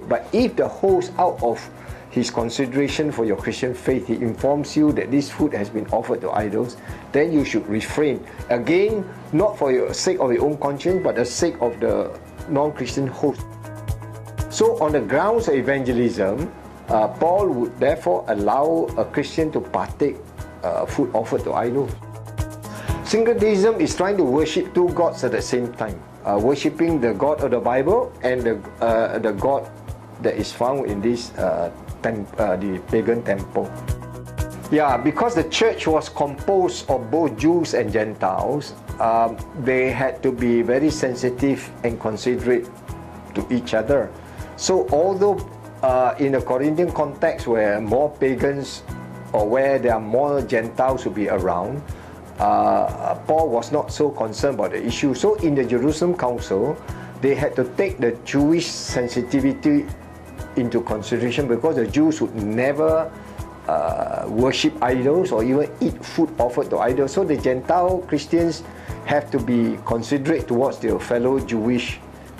But if the host, out of his consideration for your Christian faith, he informs you that this food has been offered to idols, then you should refrain. Again, not for the sake of your own conscience, but the sake of the non-Christian host. So on the grounds of evangelism, Paul would therefore allow a Christian to partake food offered to idols. Syncretism is trying to worship two gods at the same time, worshipping the God of the Bible and the God that is found in this the pagan temple. Yeah, because the church was composed of both Jews and Gentiles, they had to be very sensitive and considerate to each other. So although in the Corinthian context where more pagans or where there are more Gentiles to be around, Paul was not so concerned about the issue. So in the Jerusalem Council, they had to take the Jewish sensitivity into consideration, because the Jews would never worship idols or even eat food offered to idols. So the Gentile Christians have to be considerate towards their fellow Jewish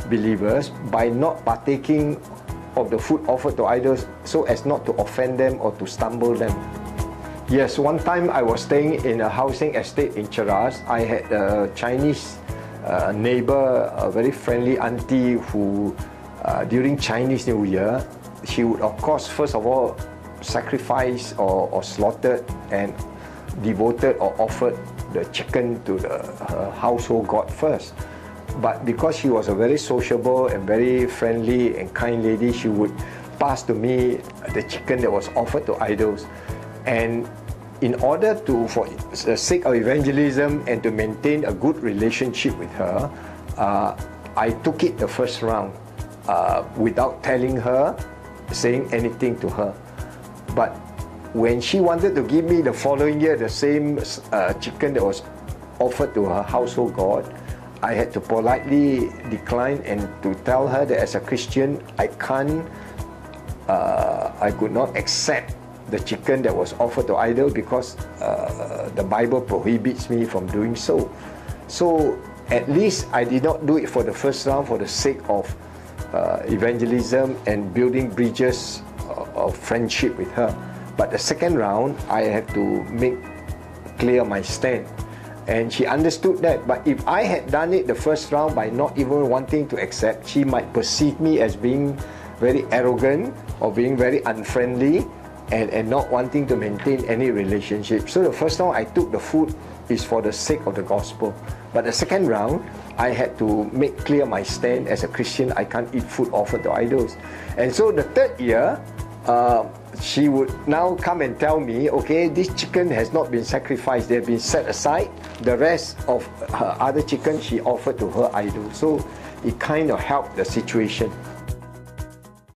believers by not partaking of the food offered to idols, so as not to offend them or to stumble them. Yes, one time I was staying in a housing estate in Cheras. I had a Chinese neighbor, a very friendly auntie who during Chinese New Year, she would of course first of all sacrifice or slaughtered and devoted or offered the chicken to her household god first. But because she was a very sociable and very friendly and kind lady, she would pass to me the chicken that was offered to idols. And in order to, for the sake of evangelism and to maintain a good relationship with her, I took it the first round without telling her, saying anything to her. But when she wanted to give me the following year the same chicken that was offered to her household god, I had to politely decline and to tell her that as a Christian, I could not accept the chicken that was offered to idol, because the Bible prohibits me from doing so. So at least I did not do it for the first round for the sake of evangelism and building bridges of friendship with her. But the second round, I had to make clear my stand. And she understood that. But if I had done it the first round by not even wanting to accept, she might perceive me as being very arrogant or being very unfriendly and not wanting to maintain any relationship. So the first round I took the food is for the sake of the gospel. But the second round, I had to make clear my stand as a Christian. I can't eat food offered to idols. And so the third year, she would now come and tell me, okay, this chicken has not been sacrificed, they have been set aside. The rest of her other chicken she offered to her idol. So it kind of helped the situation.